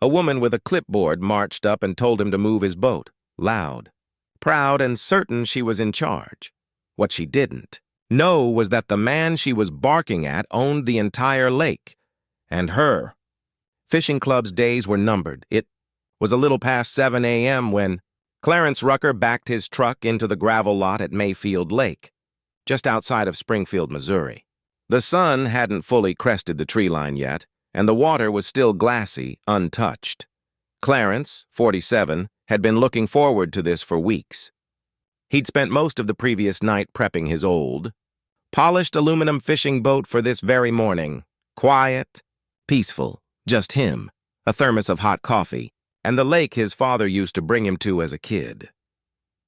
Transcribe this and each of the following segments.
A woman with a clipboard marched up and told him to move his boat, loud, proud and certain she was in charge. What she didn't know was that the man she was barking at owned the entire lake, and her. Fishing club's days were numbered. It was a little past 7 a.m. when Clarence Rucker backed his truck into the gravel lot at Mayfield Lake, just outside of Springfield, Missouri. The sun hadn't fully crested the tree line yet, and the water was still glassy, untouched. Clarence, 47, had been looking forward to this for weeks. He'd spent most of the previous night prepping his old, polished aluminum fishing boat for this very morning. Quiet, peaceful, just him, a thermos of hot coffee, and the lake his father used to bring him to as a kid.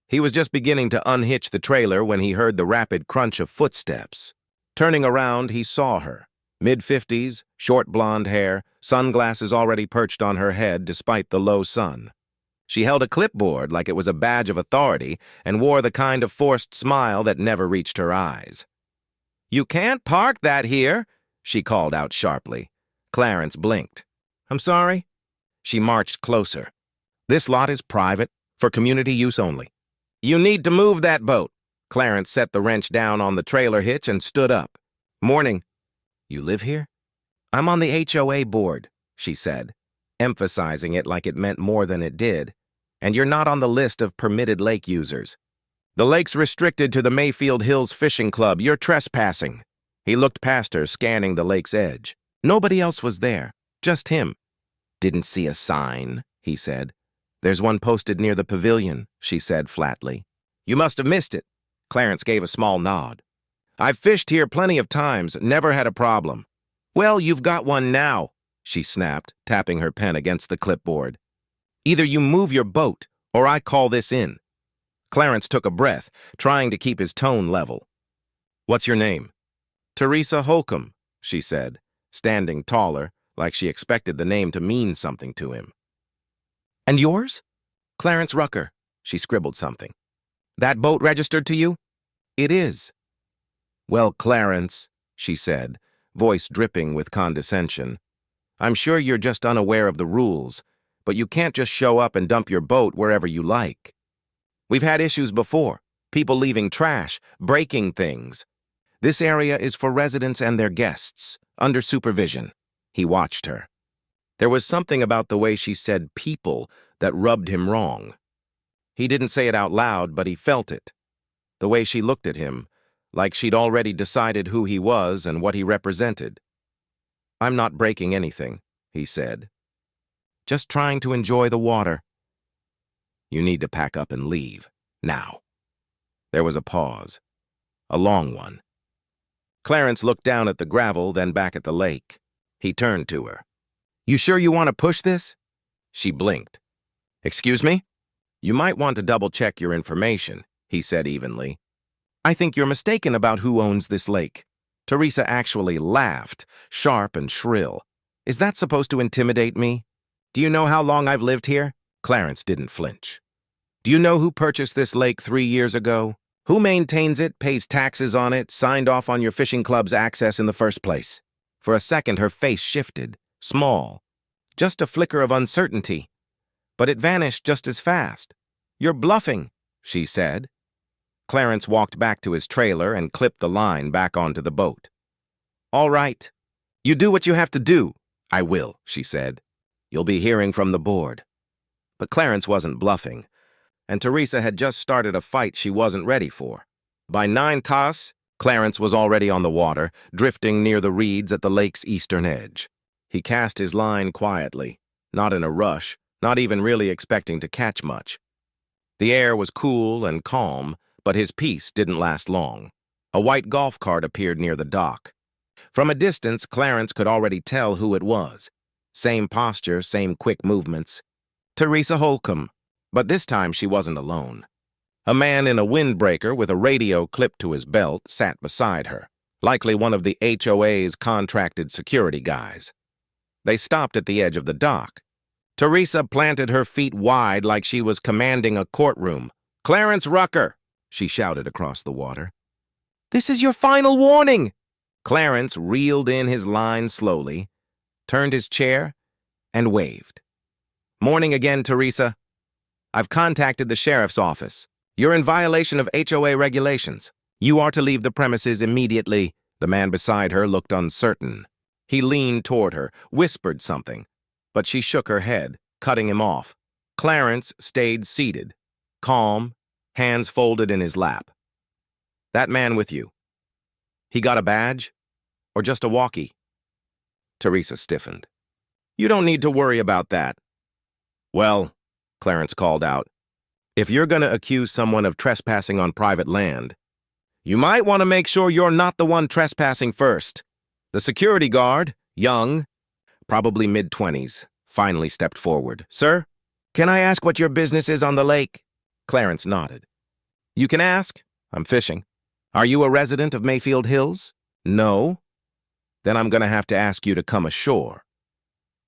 He was just beginning to unhitch the trailer when he heard the rapid crunch of footsteps. Turning around, he saw her. Mid-50s, short blonde hair, sunglasses already perched on her head despite the low sun. She held a clipboard like it was a badge of authority and wore the kind of forced smile that never reached her eyes. "You can't park that here," she called out sharply. Clarence blinked. "I'm sorry." She marched closer. "This lot is private, for community use only." "You need to move that boat." Clarence set the wrench down on the trailer hitch and stood up. "Morning." "You live here?" "I'm on the HOA board," she said, emphasizing it like it meant more than it did. "And you're not on the list of permitted lake users. The lake's restricted to the Mayfield Hills Fishing Club. You're trespassing." He looked past her, scanning the lake's edge. Nobody else was there, just him. "Didn't see a sign," he said. "There's one posted near the pavilion," she said flatly. "You must have missed it." Clarence gave a small nod. "I've fished here plenty of times, never had a problem." "Well, you've got one now," she snapped, tapping her pen against the clipboard. "Either you move your boat, or I call this in." Clarence took a breath, trying to keep his tone level. "What's your name?" "Teresa Holcomb," she said, standing taller, like she expected the name to mean something to him. "And yours?" "Clarence Rucker," she scribbled something. "That boat registered to you?" "It is." "Well, Clarence," she said, voice dripping with condescension, "I'm sure you're just unaware of the rules, but you can't just show up and dump your boat wherever you like. We've had issues before, people leaving trash, breaking things. This area is for residents and their guests, under supervision." He watched her. There was something about the way she said people that rubbed him wrong. He didn't say it out loud, but he felt it. The way she looked at him, like she'd already decided who he was and what he represented. "I'm not breaking anything," he said. "Just trying to enjoy the water." "You need to pack up and leave, now." There was a pause, a long one. Clarence looked down at the gravel, then back at the lake. He turned to her. "You sure you want to push this?" She blinked. "Excuse me?" "You might want to double-check your information," he said evenly. "I think you're mistaken about who owns this lake." Teresa actually laughed, sharp and shrill. "Is that supposed to intimidate me? Do you know how long I've lived here?" Clarence didn't flinch. "Do you know who purchased this lake 3 years ago? Who maintains it, pays taxes on it, signed off on your fishing club's access in the first place?" For a second, her face shifted, small, just a flicker of uncertainty. But it vanished just as fast. "You're bluffing," she said. Clarence walked back to his trailer and clipped the line back onto the boat. "All right. You do what you have to do." "I will," she said. "You'll be hearing from the board." But Clarence wasn't bluffing, and Teresa had just started a fight she wasn't ready for. By 9 toss, Clarence was already on the water, drifting near the reeds at the lake's eastern edge. He cast his line quietly, not in a rush, not even really expecting to catch much. The air was cool and calm, but his peace didn't last long. A white golf cart appeared near the dock. From a distance, Clarence could already tell who it was. Same posture, same quick movements. Teresa Holcomb. But this time she wasn't alone. A man in a windbreaker with a radio clipped to his belt sat beside her, likely one of the HOA's contracted security guys. They stopped at the edge of the dock. Teresa planted her feet wide like she was commanding a courtroom. "Clarence Rucker!" she shouted across the water. "This is your final warning!" Clarence reeled in his line slowly, turned his chair, and waved. Morning again, Teresa. I've contacted the sheriff's office. You're in violation of HOA regulations. You are to leave the premises immediately. The man beside her looked uncertain. He leaned toward her, whispered something, but she shook her head, cutting him off. Clarence stayed seated, calm, hands folded in his lap. That man with you, he got a badge? Or just a walkie? Teresa stiffened. You don't need to worry about that. Well, Clarence called out, if you're going to accuse someone of trespassing on private land, you might want to make sure you're not the one trespassing first. The security guard, young, probably mid-20s, finally stepped forward. Sir, can I ask what your business is on the lake? Clarence nodded. You can ask. I'm fishing. Are you a resident of Mayfield Hills? No. Then I'm going to have to ask you to come ashore.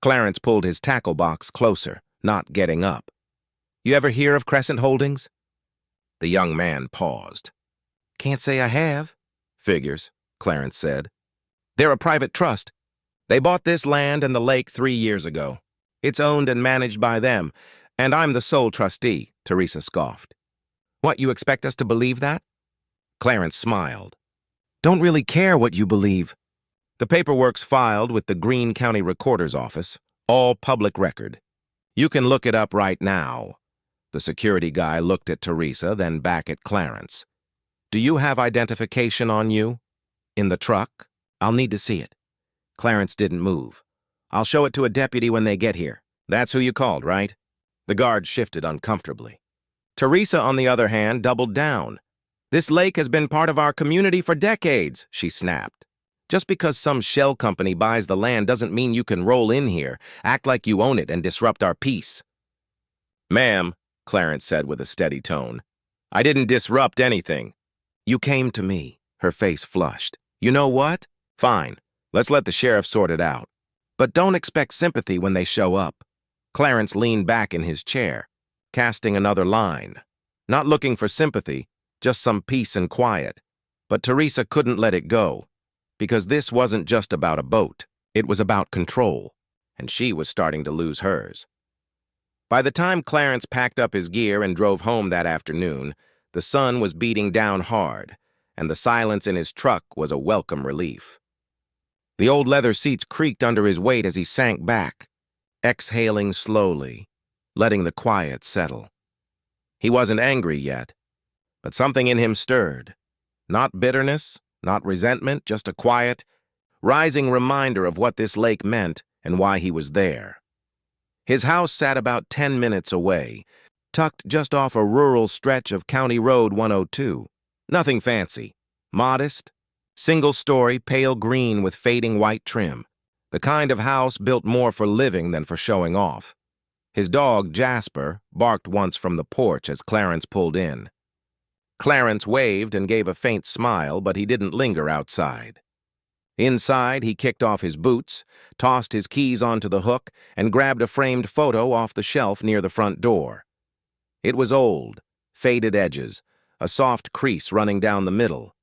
Clarence pulled his tackle box closer, not getting up. You ever hear of Crescent Holdings? The young man paused. Can't say I have. Figures, Clarence said. They're a private trust. They bought this land and the lake 3 years ago. It's owned and managed by them, and I'm the sole trustee, Teresa scoffed. What, you expect us to believe that? Clarence smiled. Don't really care what you believe. The paperwork's filed with the Greene County Recorder's Office, all public record. You can look it up right now. The security guy looked at Teresa, then back at Clarence. Do you have identification on you? In the truck? I'll need to see it. Clarence didn't move. I'll show it to a deputy when they get here. That's who you called, right? The guard shifted uncomfortably. Teresa, on the other hand, doubled down. This lake has been part of our community for decades, she snapped. Just because some shell company buys the land doesn't mean you can roll in here, act like you own it, and disrupt our peace. Ma'am, Clarence said with a steady tone, I didn't disrupt anything. You came to me. Her face flushed. You know what? Fine. Let's let the sheriff sort it out. But don't expect sympathy when they show up. Clarence leaned back in his chair, casting another line. Not looking for sympathy, just some peace and quiet. But Teresa couldn't let it go, because this wasn't just about a boat. It was about control, and she was starting to lose hers. By the time Clarence packed up his gear and drove home that afternoon, the sun was beating down hard, and the silence in his truck was a welcome relief. The old leather seats creaked under his weight as he sank back, exhaling slowly, letting the quiet settle. He wasn't angry yet, but something in him stirred. Not bitterness, not resentment, just a quiet, rising reminder of what this lake meant and why he was there. His house sat about 10 minutes away, tucked just off a rural stretch of County Road 102. Nothing fancy. Modest, single-story, pale green with fading white trim. The kind of house built more for living than for showing off. His dog, Jasper, barked once from the porch as Clarence pulled in. Clarence waved and gave a faint smile, but he didn't linger outside. Inside, he kicked off his boots, tossed his keys onto the hook, and grabbed a framed photo off the shelf near the front door. It was old, faded edges, a soft crease running down the middle.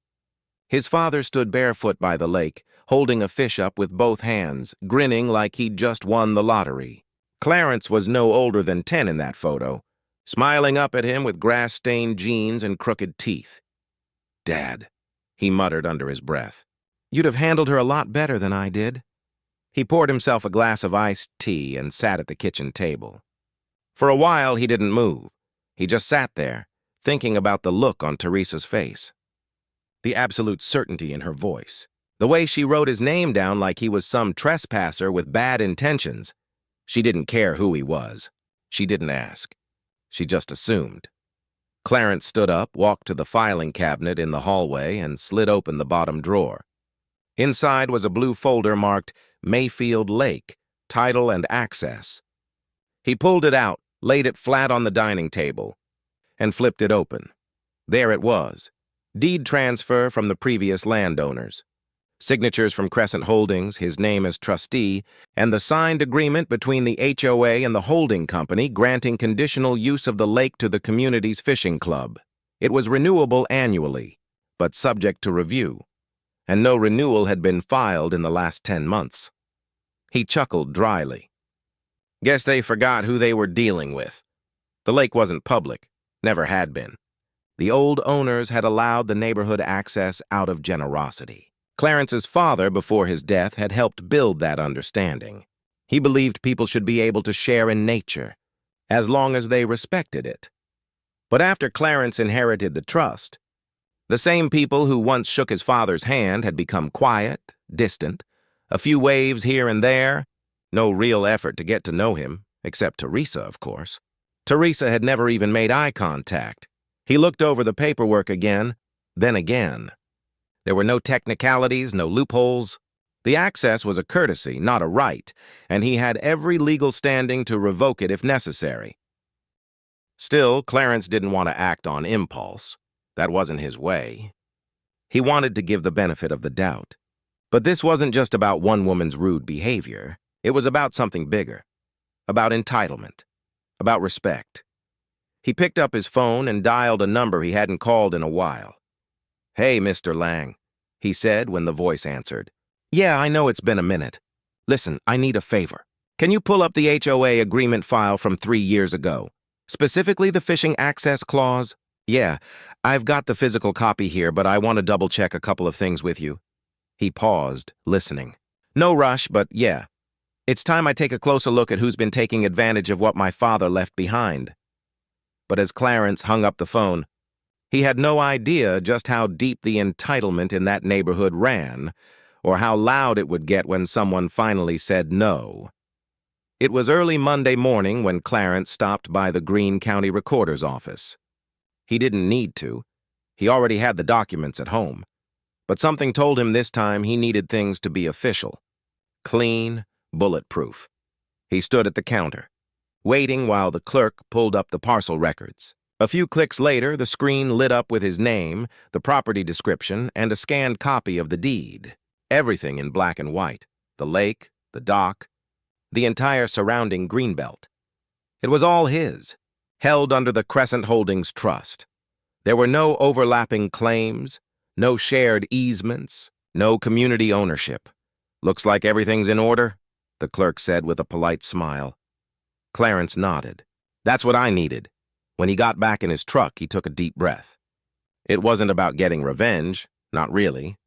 His father stood barefoot by the lake, holding a fish up with both hands, grinning like he'd just won the lottery. Clarence was no older than 10 in that photo, smiling up at him with grass-stained jeans and crooked teeth. Dad, he muttered under his breath. You'd have handled her a lot better than I did. He poured himself a glass of iced tea and sat at the kitchen table. For a while, he didn't move. He just sat there, thinking about the look on Teresa's face. The absolute certainty in her voice. The way she wrote his name down like he was some trespasser with bad intentions. She didn't care who he was. She didn't ask. She just assumed. Clarence stood up, walked to the filing cabinet in the hallway, and slid open the bottom drawer. Inside was a blue folder marked Mayfield Lake, Title and Access. He pulled it out, laid it flat on the dining table, and flipped it open. There it was. Deed transfer from the previous landowners. Signatures from Crescent Holdings, his name as trustee, and the signed agreement between the HOA and the holding company granting conditional use of the lake to the community's fishing club. It was renewable annually, but subject to review, and no renewal had been filed in the last 10 months. He chuckled dryly. Guess they forgot who they were dealing with. The lake wasn't public, never had been. The old owners had allowed the neighborhood access out of generosity. Clarence's father, before his death, had helped build that understanding. He believed people should be able to share in nature, as long as they respected it. But after Clarence inherited the trust, the same people who once shook his father's hand had become quiet, distant, a few waves here and there, no real effort to get to know him, except Teresa, of course. Teresa had never even made eye contact. He looked over the paperwork again, then again. There were no technicalities, no loopholes. The access was a courtesy, not a right, and he had every legal standing to revoke it if necessary. Still, Clarence didn't want to act on impulse. That wasn't his way. He wanted to give the benefit of the doubt. But this wasn't just about one woman's rude behavior. It was about something bigger. About entitlement. About respect. He picked up his phone and dialed a number he hadn't called in a while. "Hey, Mr. Lang," he said when the voice answered. "Yeah, I know it's been a minute. Listen, I need a favor. Can you pull up the HOA agreement file from 3 years ago? Specifically the fishing access clause? Yeah, I've got the physical copy here, but I want to double-check a couple of things with you." He paused, listening. "No rush, but yeah. It's time I take a closer look at who's been taking advantage of what my father left behind." But as Clarence hung up the phone, he had no idea just how deep the entitlement in that neighborhood ran, or how loud it would get when someone finally said no. It was early Monday morning when Clarence stopped by the Greene County Recorder's office. He didn't need to. He already had the documents at home. But something told him this time he needed things to be official. Clean, bulletproof. He stood at the counter, waiting while the clerk pulled up the parcel records. A few clicks later, the screen lit up with his name, the property description, and a scanned copy of the deed. Everything in black and white. The lake, the dock, the entire surrounding greenbelt. It was all his, held under the Crescent Holdings Trust. There were no overlapping claims, no shared easements, no community ownership. "Looks like everything's in order," the clerk said with a polite smile. Clarence nodded. "That's what I needed." When he got back in his truck, he took a deep breath. It wasn't about getting revenge, not really.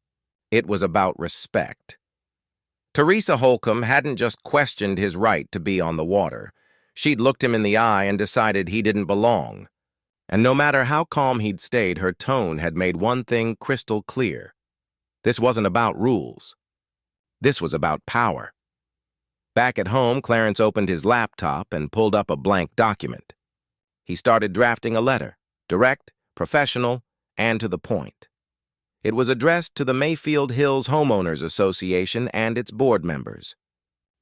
It was about respect. Teresa Holcomb hadn't just questioned his right to be on the water. She'd looked him in the eye and decided he didn't belong. And no matter how calm he'd stayed, her tone had made one thing crystal clear. This wasn't about rules. This was about power. Back at home, Clarence opened his laptop and pulled up a blank document. He started drafting a letter, direct, professional, and to the point. It was addressed to the Mayfield Hills Homeowners Association and its board members.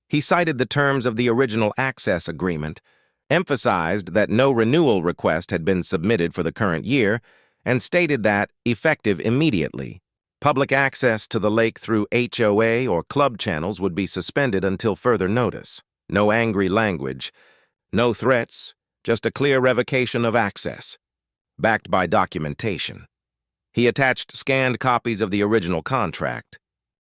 He cited the terms of the original access agreement, emphasized that no renewal request had been submitted for the current year, and stated that, effective immediately, public access to the lake through HOA or club channels would be suspended until further notice. No angry language, no threats, just a clear revocation of access, backed by documentation. He attached scanned copies of the original contract,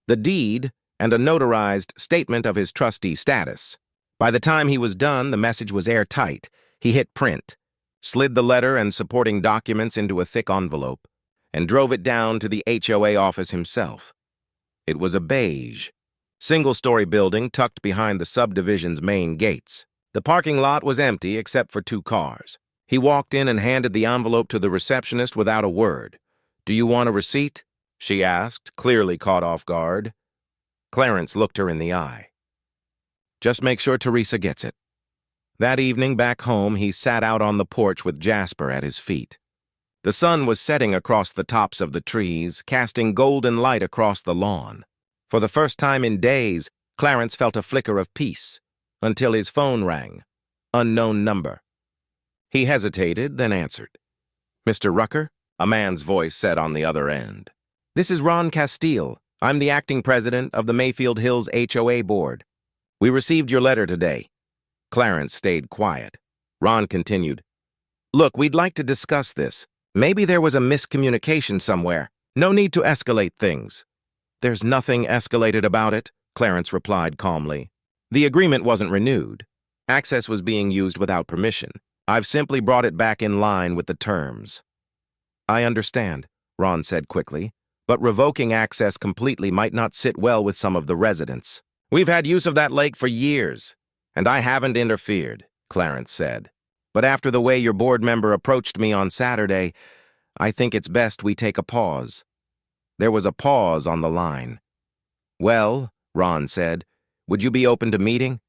the deed, and a notarized statement of his trustee status. By the time he was done, the message was airtight. He hit print, slid the letter and supporting documents into a thick envelope, and drove it down to the HOA office himself. It was a beige, single-story building tucked behind the subdivision's main gates. The parking lot was empty except for 2 cars. He walked in and handed the envelope to the receptionist without a word. "Do you want a receipt?" she asked, clearly caught off guard. Clarence looked her in the eye. "Just make sure Teresa gets it." That evening back home, he sat out on the porch with Jasper at his feet. The sun was setting across the tops of the trees, casting golden light across the lawn. For the first time in days, Clarence felt a flicker of peace, until his phone rang. Unknown number. He hesitated, then answered. "Mr. Rucker?" a man's voice said on the other end. "This is Ron Castile. I'm the acting president of the Mayfield Hills HOA board. We received your letter today." Clarence stayed quiet. Ron continued. "Look, we'd like to discuss this. Maybe there was a miscommunication somewhere. No need to escalate things." "There's nothing escalated about it," Clarence replied calmly. "The agreement wasn't renewed. Access was being used without permission. I've simply brought it back in line with the terms. I understand, Ron said quickly, but revoking access completely might not sit well with some of the residents. We've had use of that lake for years, and I haven't interfered, Clarence said. But after the way your board member approached me on Saturday, I think it's best we take a pause. There was a pause on the line. Well, Ron said, would you be open to meeting?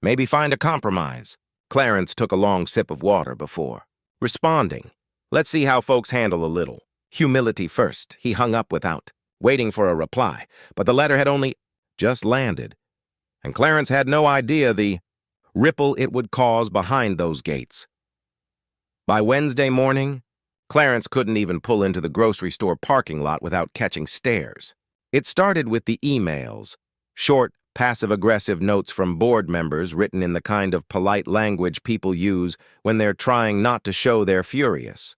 Maybe find a compromise. Clarence took a long sip of water before responding. Let's see how folks handle a little. Humility first, he hung up without waiting for a reply, but the letter had only just landed, and Clarence had no idea the ripple it would cause behind those gates. By Wednesday morning, Clarence couldn't even pull into the grocery store parking lot without catching stares. It started with the emails, short, passive-aggressive notes from board members written in the kind of polite language people use when they're trying not to show they're furious.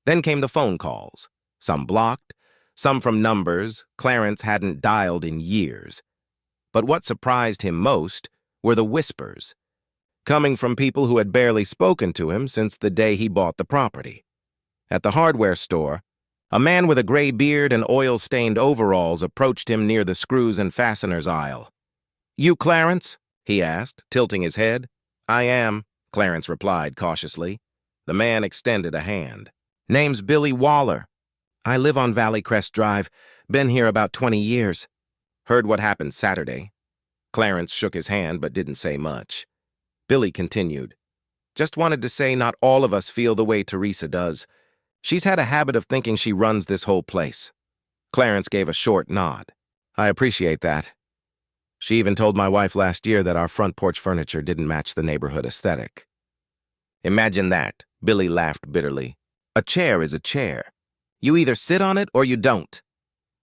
Then came the phone calls, some blocked, some from numbers Clarence hadn't dialed in years. But what surprised him most were the whispers, coming from people who had barely spoken to him since the day he bought the property. At the hardware store, a man with a gray beard and oil-stained overalls approached him near the screws and fasteners aisle. "You Clarence?" he asked, tilting his head. "I am," Clarence replied cautiously. The man extended a hand. "Name's Billy Waller. I live on Valley Crest Drive. Been here about 20 years. Heard what happened Saturday." Clarence shook his hand but didn't say much. Billy continued. "Just wanted to say not all of us feel the way Teresa does. She's had a habit of thinking she runs this whole place." Clarence gave a short nod. "I appreciate that. She even told my wife last year that our front porch furniture didn't match the neighborhood aesthetic." "Imagine that," Billy laughed bitterly. "A chair is a chair. You either sit on it or you don't."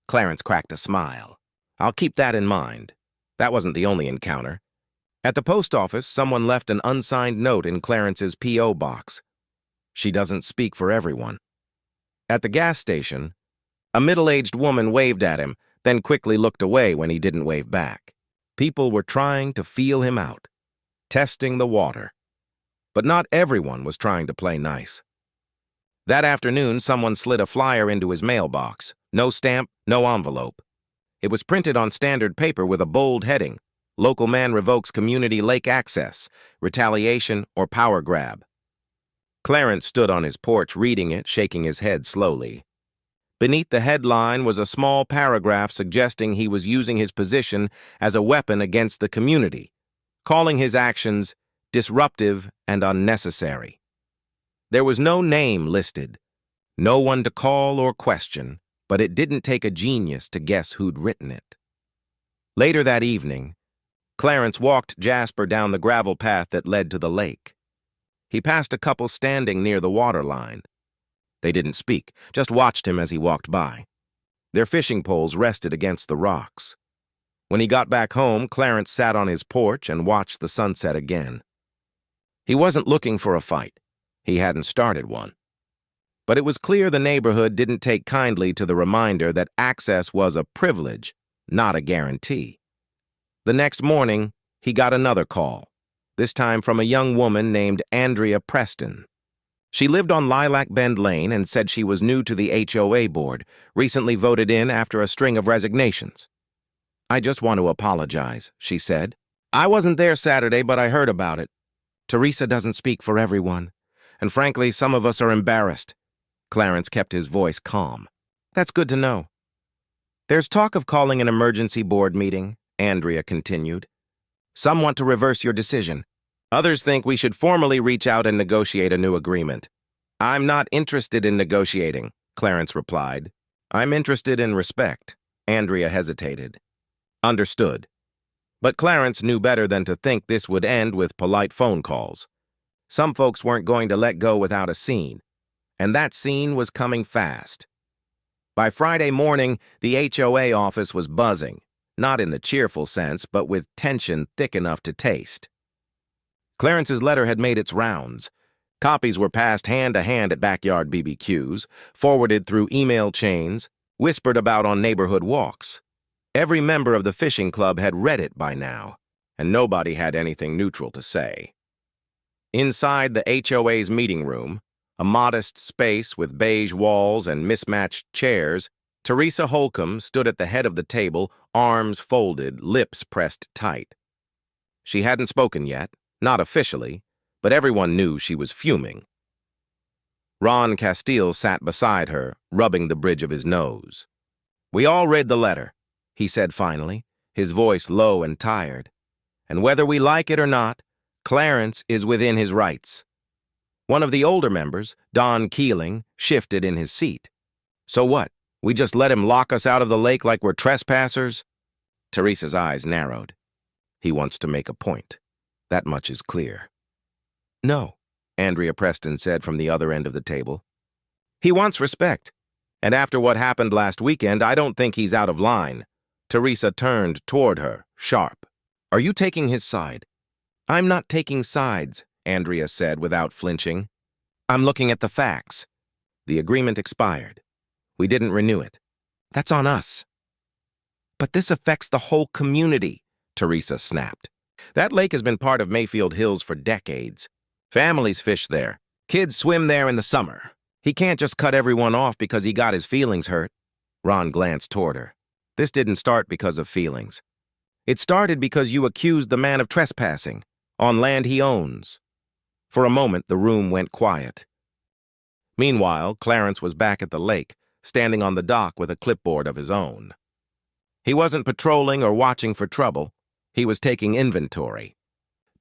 Clarence cracked a smile. "I'll keep that in mind." That wasn't the only encounter. At the post office, someone left an unsigned note in Clarence's P.O. box. "She doesn't speak for everyone." At the gas station, a middle-aged woman waved at him, then quickly looked away when he didn't wave back. People were trying to feel him out, testing the water. But not everyone was trying to play nice. That afternoon, someone slid a flyer into his mailbox. No stamp, no envelope. It was printed on standard paper with a bold heading: "Local man revokes community lake access, retaliation or power grab." Clarence stood on his porch reading it, shaking his head slowly. Beneath the headline was a small paragraph suggesting he was using his position as a weapon against the community, calling his actions disruptive and unnecessary. There was no name listed, no one to call or question, but it didn't take a genius to guess who'd written it. Later that evening, Clarence walked Jasper down the gravel path that led to the lake. He passed a couple standing near the waterline. They didn't speak, just watched him as he walked by. Their fishing poles rested against the rocks. When he got back home, Clarence sat on his porch and watched the sunset again. He wasn't looking for a fight. He hadn't started one. But it was clear the neighborhood didn't take kindly to the reminder that access was a privilege, not a guarantee. The next morning, he got another call, this time from a young woman named Andrea Preston. She lived on Lilac Bend Lane and said she was new to the HOA board, recently voted in after a string of resignations. "I just want to apologize," she said. "I wasn't there Saturday, but I heard about it. Teresa doesn't speak for everyone, and frankly, some of us are embarrassed." Clarence kept his voice calm. "That's good to know." "There's talk of calling an emergency board meeting," Andrea continued. "Some want to reverse your decision. Others think we should formally reach out and negotiate a new agreement." "I'm not interested in negotiating," Clarence replied. "I'm interested in respect." Andrea hesitated. "Understood." But Clarence knew better than to think this would end with polite phone calls. Some folks weren't going to let go without a scene, and that scene was coming fast. By Friday morning, the HOA office was buzzing, not in the cheerful sense, but with tension thick enough to taste. Clarence's letter had made its rounds. Copies were passed hand to hand at backyard BBQs, forwarded through email chains, whispered about on neighborhood walks. Every member of the fishing club had read it by now. and nobody had anything neutral to say. Inside the HOA's meeting room, a modest space with beige walls and mismatched chairs, Teresa Holcomb stood at the head of the table, arms folded, lips pressed tight. She hadn't spoken yet, not officially, but everyone knew she was fuming. Ron Castile sat beside her, rubbing the bridge of his nose. "We all read the letter," he said finally, his voice low and tired. "And whether we like it or not, Clarence is within his rights." One of the older members, Don Keeling, shifted in his seat. "So what? We just let him lock us out of the lake like we're trespassers?" Teresa's eyes narrowed. "He wants to make a point. That much is clear." "No," Andrea Preston said from the other end of the table. "He wants respect. And after what happened last weekend, I don't think he's out of line." Teresa turned toward her, sharp. "Are you taking his side?" "I'm not taking sides," Andrea said without flinching. "I'm looking at the facts. The agreement expired. We didn't renew it. That's on us." "But this affects the whole community," Teresa snapped. "That lake has been part of Mayfield Hills for decades. Families fish there. Kids swim there in the summer. He can't just cut everyone off because he got his feelings hurt." Ron glanced toward her. "This didn't start because of feelings. It started because you accused the man of trespassing on land he owns." For a moment, the room went quiet. Meanwhile, Clarence was back at the lake, standing on the dock with a clipboard of his own. He wasn't patrolling or watching for trouble. He was taking inventory.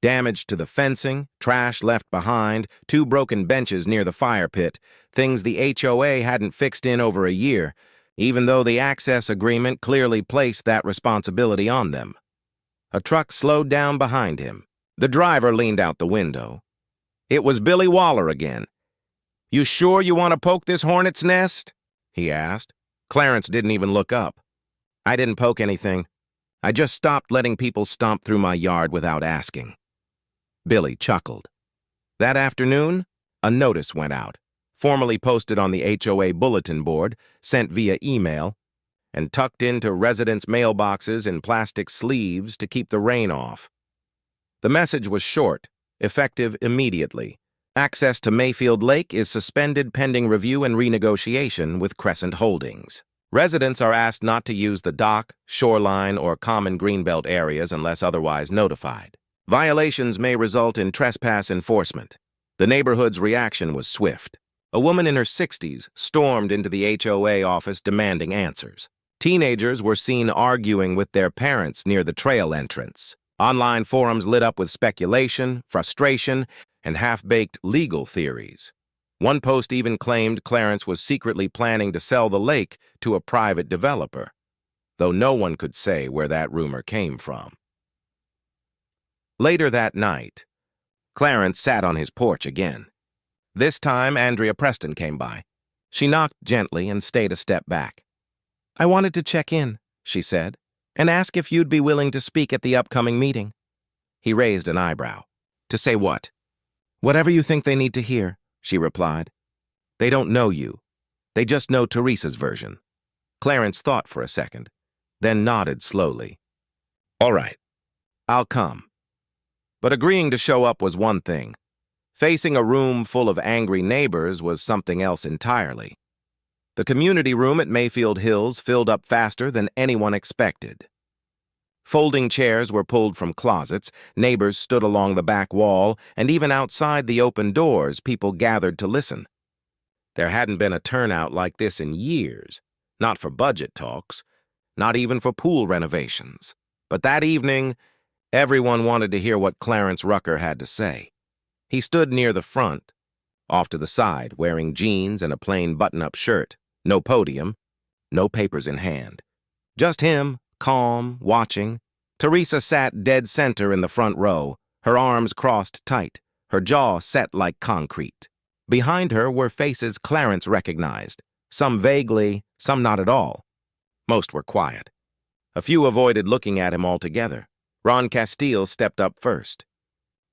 Damage to the fencing, trash left behind, 2 broken benches near the fire pit, things the HOA hadn't fixed in over a year, even though the access agreement clearly placed that responsibility on them. A truck slowed down behind him. The driver leaned out the window. It was Billy Waller again. "You sure you want to poke this hornet's nest?" he asked. Clarence didn't even look up. "I didn't poke anything. I just stopped letting people stomp through my yard without asking." Billy chuckled. That afternoon, a notice went out, formally posted on the HOA bulletin board, sent via email, and tucked into residents' mailboxes in plastic sleeves to keep the rain off. The message was short, effective immediately. Access to Mayfield Lake is suspended pending review and renegotiation with Crescent Holdings. Residents are asked not to use the dock, shoreline, or common greenbelt areas unless otherwise notified. Violations may result in trespass enforcement. The neighborhood's reaction was swift. A woman in her 60s stormed into the HOA office demanding answers. Teenagers were seen arguing with their parents near the trail entrance. Online forums lit up with speculation, frustration, and half-baked legal theories. One post even claimed Clarence was secretly planning to sell the lake to a private developer, though no one could say where that rumor came from. Later that night, Clarence sat on his porch again. This time, Andrea Preston came by. She knocked gently and stayed a step back. "I wanted to check in," she said, "and ask if you'd be willing to speak at the upcoming meeting." He raised an eyebrow. "To say what?" "Whatever you think they need to hear," she replied. "They don't know you. They just know Teresa's version." Clarence thought for a second, then nodded slowly. "All right, I'll come." But agreeing to show up was one thing. Facing a room full of angry neighbors was something else entirely. The community room at Mayfield Hills filled up faster than anyone expected. Folding chairs were pulled from closets, neighbors stood along the back wall, and even outside the open doors, people gathered to listen. There hadn't been a turnout like this in years, not for budget talks, not even for pool renovations. But that evening, everyone wanted to hear what Clarence Rucker had to say. He stood near the front, off to the side, wearing jeans and a plain button-up shirt. No podium, no papers in hand. Just him, calm, watching. Teresa sat dead center in the front row, her arms crossed tight, her jaw set like concrete. Behind her were faces Clarence recognized, some vaguely, some not at all. Most were quiet. A few avoided looking at him altogether. Ron Castile stepped up first.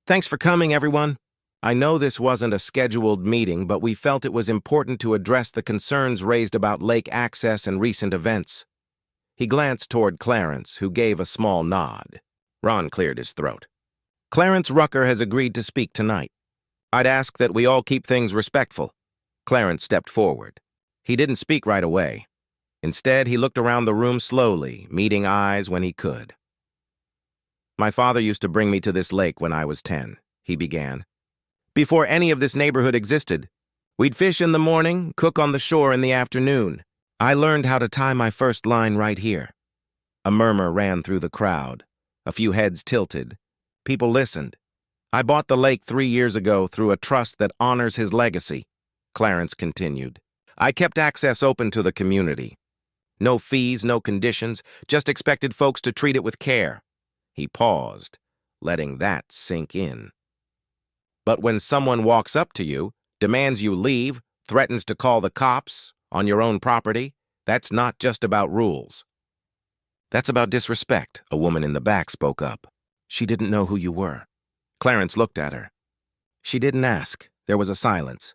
"Thanks for coming, everyone. I know this wasn't a scheduled meeting, but we felt it was important to address the concerns raised about lake access and recent events." He glanced toward Clarence, who gave a small nod. Ron cleared his throat. Clarence Rucker has agreed to speak tonight. I'd ask that we all keep things respectful. Clarence stepped forward. He didn't speak right away. Instead, he looked around the room slowly, meeting eyes when he could. My father used to bring me to this lake when I was 10, he began. Before any of this neighborhood existed, we'd fish in the morning, cook on the shore in the afternoon. I learned how to tie my first line right here. A murmur ran through the crowd. A few heads tilted. People listened. I bought the lake 3 years ago through a trust that honors his legacy, Clarence continued. I kept access open to the community. No fees, no conditions, just expected folks to treat it with care. He paused, letting that sink in. But when someone walks up to you, demands you leave, threatens to call the cops on your own property, that's not just about rules. That's about disrespect, a woman in the back spoke up. She didn't know who you were. Clarence looked at her. She didn't ask. There was a silence.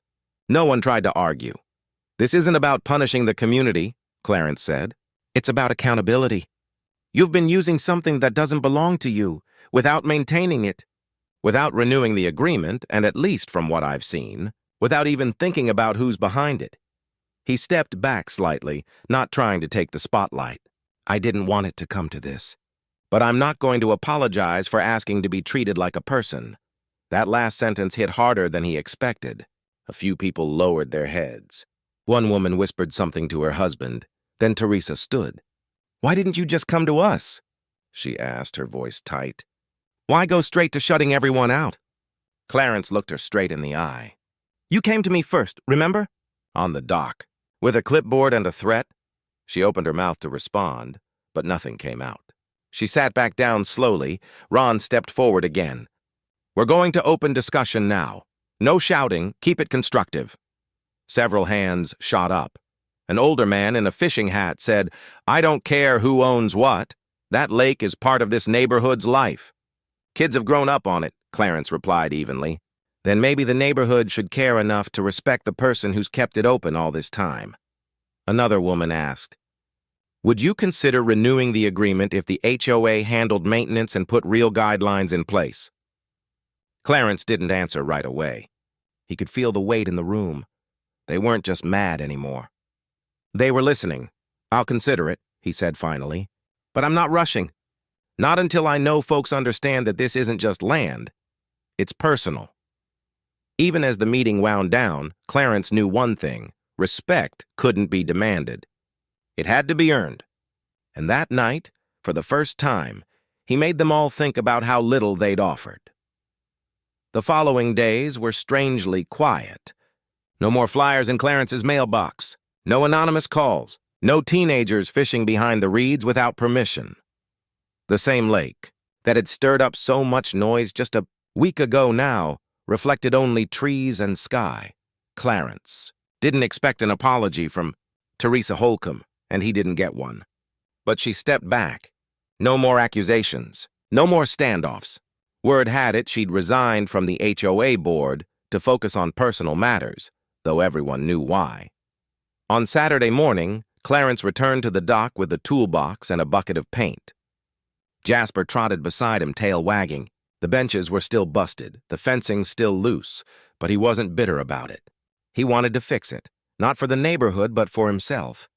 No one tried to argue. This isn't about punishing the community, Clarence said. It's about accountability. You've been using something that doesn't belong to you, without maintaining it, without renewing the agreement, and at least from what I've seen, without even thinking about who's behind it. He stepped back slightly, not trying to take the spotlight. I didn't want it to come to this. But I'm not going to apologize for asking to be treated like a person. That last sentence hit harder than he expected. A few people lowered their heads. One woman whispered something to her husband. Then Teresa stood. Why didn't you just come to us? She asked, her voice tight. Why go straight to shutting everyone out? Clarence looked her straight in the eye. You came to me first, remember? On the dock. With a clipboard and a threat? She opened her mouth to respond, but nothing came out. She sat back down slowly. Ron stepped forward again. We're going to open discussion now. No shouting, keep it constructive. Several hands shot up. An older man in a fishing hat said, I don't care who owns what. That lake is part of this neighborhood's life. Kids have grown up on it, Clarence replied evenly. Then maybe the neighborhood should care enough to respect the person who's kept it open all this time. Another woman asked, would you consider renewing the agreement if the HOA handled maintenance and put real guidelines in place? Clarence didn't answer right away. He could feel the weight in the room. They weren't just mad anymore. They were listening. I'll consider it, he said finally. But I'm not rushing. Not until I know folks understand that this isn't just land. It's personal. Even as the meeting wound down, Clarence knew one thing. Respect couldn't be demanded. It had to be earned. And that night, for the first time, he made them all think about how little they'd offered. The following days were strangely quiet. No more flyers in Clarence's mailbox. No anonymous calls. No teenagers fishing behind the reeds without permission. The same lake, that had stirred up so much noise just a week ago now, reflected only trees and sky. Clarence didn't expect an apology from Teresa Holcomb, and he didn't get one. But she stepped back. No more accusations. No more standoffs. Word had it she'd resigned from the HOA board to focus on personal matters, though everyone knew why. On Saturday morning, Clarence returned to the dock with a toolbox and a bucket of paint. Jasper trotted beside him, tail wagging. The benches were still busted, the fencing still loose, but he wasn't bitter about it. He wanted to fix it, not for the neighborhood, but for himself.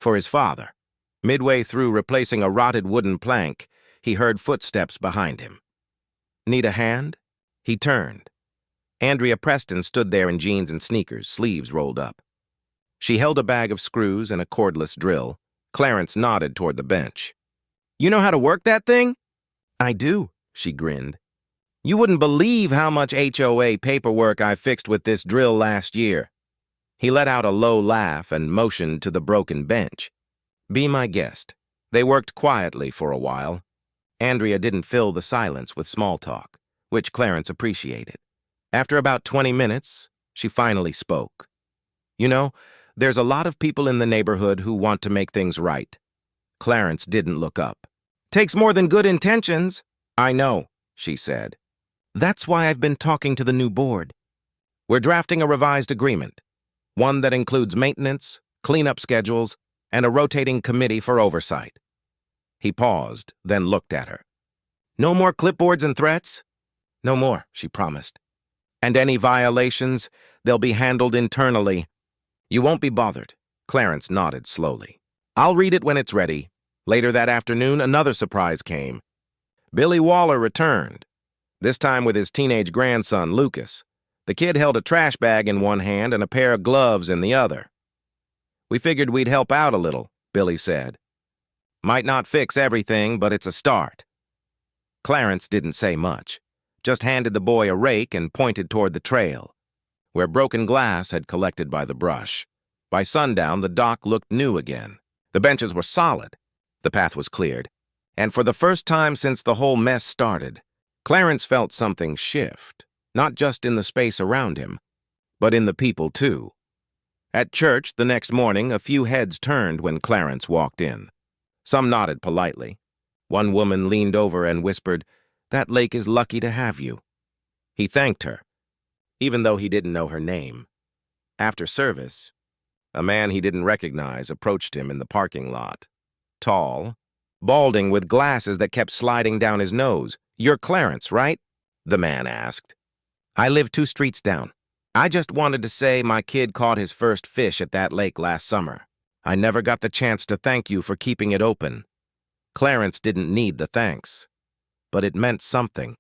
For his father. Midway through replacing a rotted wooden plank, he heard footsteps behind him. Need a hand? He turned. Andrea Preston stood there in jeans and sneakers, sleeves rolled up. She held a bag of screws and a cordless drill. Clarence nodded toward the bench. You know how to work that thing? I do, she grinned. You wouldn't believe how much HOA paperwork I fixed with this drill last year. He let out a low laugh and motioned to the broken bench. Be my guest. They worked quietly for a while. Andrea didn't fill the silence with small talk, which Clarence appreciated. After about 20 minutes, she finally spoke. You know, there's a lot of people in the neighborhood who want to make things right. Clarence didn't look up. Takes more than good intentions. I know, she said. That's why I've been talking to the new board. We're drafting a revised agreement. One that includes maintenance, cleanup schedules, and a rotating committee for oversight. He paused, then looked at her. No more clipboards and threats? No more, she promised. And any violations, they'll be handled internally. You won't be bothered. Clarence nodded slowly. I'll read it when it's ready. Later that afternoon, another surprise came. Billy Waller returned, this time with his teenage grandson, Lucas. The kid held a trash bag in one hand and a pair of gloves in the other. We figured we'd help out a little, Billy said. Might not fix everything, but it's a start. Clarence didn't say much, just handed the boy a rake and pointed toward the trail, where broken glass had collected by the brush. By sundown, the dock looked new again. The benches were solid. The path was cleared. And for the first time since the whole mess started, Clarence felt something shift, not just in the space around him, but in the people too. At church the next morning, a few heads turned when Clarence walked in. Some nodded politely. One woman leaned over and whispered, "That lake is lucky to have you." He thanked her, even though he didn't know her name. After service, a man he didn't recognize approached him in the parking lot. Tall, balding with glasses that kept sliding down his nose. "You're Clarence, right?" the man asked. "I live 2 streets down. I just wanted to say my kid caught his first fish at that lake last summer. I never got the chance to thank you for keeping it open." Clarence didn't need the thanks, but it meant something.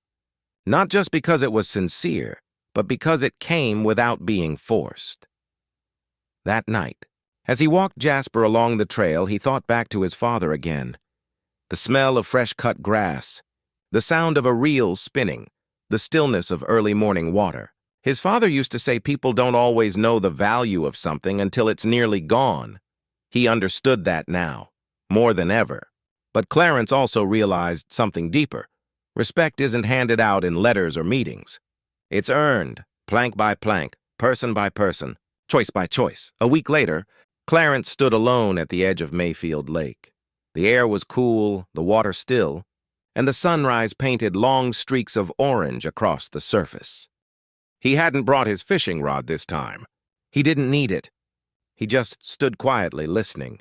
Not just because it was sincere, but because it came without being forced. That night, as he walked Jasper along the trail, he thought back to his father again. The smell of fresh-cut grass, the sound of a reel spinning, the stillness of early morning water. His father used to say people don't always know the value of something until it's nearly gone. He understood that now, more than ever. But Clarence also realized something deeper. Respect isn't handed out in letters or meetings. It's earned, plank by plank, person by person, choice by choice. A week later, Clarence stood alone at the edge of Mayfield Lake. The air was cool, the water still, and the sunrise painted long streaks of orange across the surface. He hadn't brought his fishing rod this time. He didn't need it. He just stood quietly listening,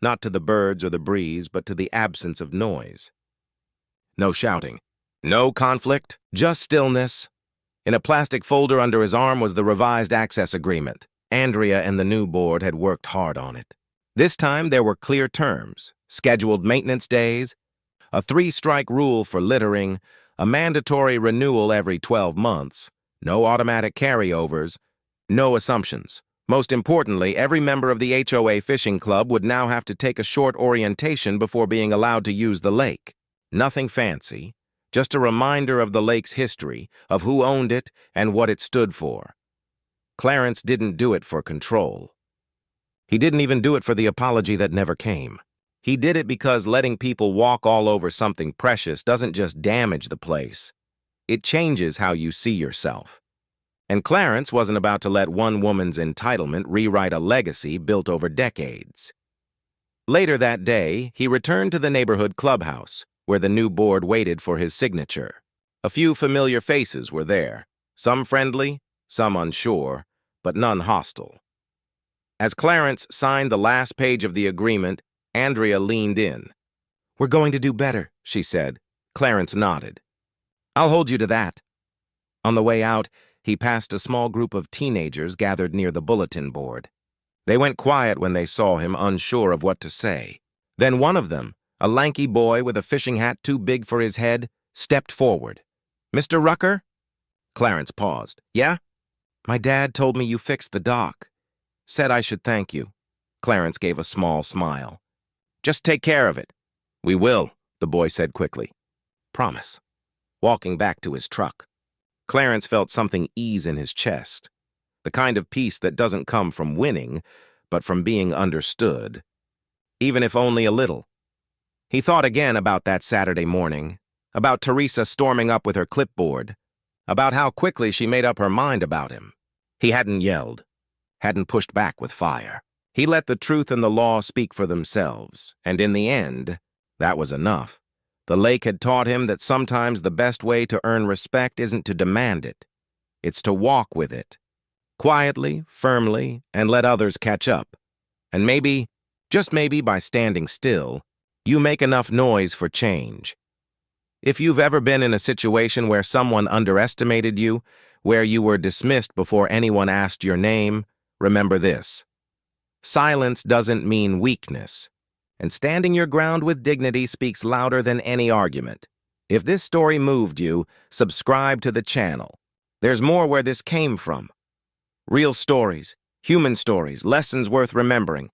not to the birds or the breeze, but to the absence of noise. No shouting, no conflict, just stillness. In a plastic folder under his arm was the revised access agreement. Andrea and the new board had worked hard on it. This time there were clear terms, scheduled maintenance days, a 3-strike rule for littering, a mandatory renewal every 12 months, no automatic carryovers, no assumptions. Most importantly, every member of the HOA fishing club would now have to take a short orientation before being allowed to use the lake. Nothing fancy, just a reminder of the lake's history, of who owned it and what it stood for. Clarence didn't do it for control. He didn't even do it for the apology that never came. He did it because letting people walk all over something precious doesn't just damage the place. It changes how you see yourself. And Clarence wasn't about to let one woman's entitlement rewrite a legacy built over decades. Later that day, he returned to the neighborhood clubhouse, where the new board waited for his signature. A few familiar faces were there, some friendly, some unsure, but none hostile. As Clarence signed the last page of the agreement, Andrea leaned in. "We're going to do better," she said. Clarence nodded. "I'll hold you to that." On the way out, he passed a small group of teenagers gathered near the bulletin board. They went quiet when they saw him, unsure of what to say. Then one of them, a lanky boy with a fishing hat too big for his head, stepped forward. "Mr. Rucker?" Clarence paused. "Yeah?" "My dad told me you fixed the dock. Said I should thank you." Clarence gave a small smile. "Just take care of it." "We will," the boy said quickly. "Promise." Walking back to his truck, Clarence felt something ease in his chest, the kind of peace that doesn't come from winning, but from being understood, even if only a little. He thought again about that Saturday morning, about Teresa storming up with her clipboard, about how quickly she made up her mind about him. He hadn't yelled, hadn't pushed back with fire. He let the truth and the law speak for themselves, and in the end, that was enough. The lake had taught him that sometimes the best way to earn respect isn't to demand it. It's to walk with it, quietly, firmly, and let others catch up. And maybe, just maybe by standing still, you make enough noise for change. If you've ever been in a situation where someone underestimated you, where you were dismissed before anyone asked your name, remember this. Silence doesn't mean weakness, and standing your ground with dignity speaks louder than any argument. If this story moved you, subscribe to the channel. There's more where this came from. Real stories, human stories, lessons worth remembering.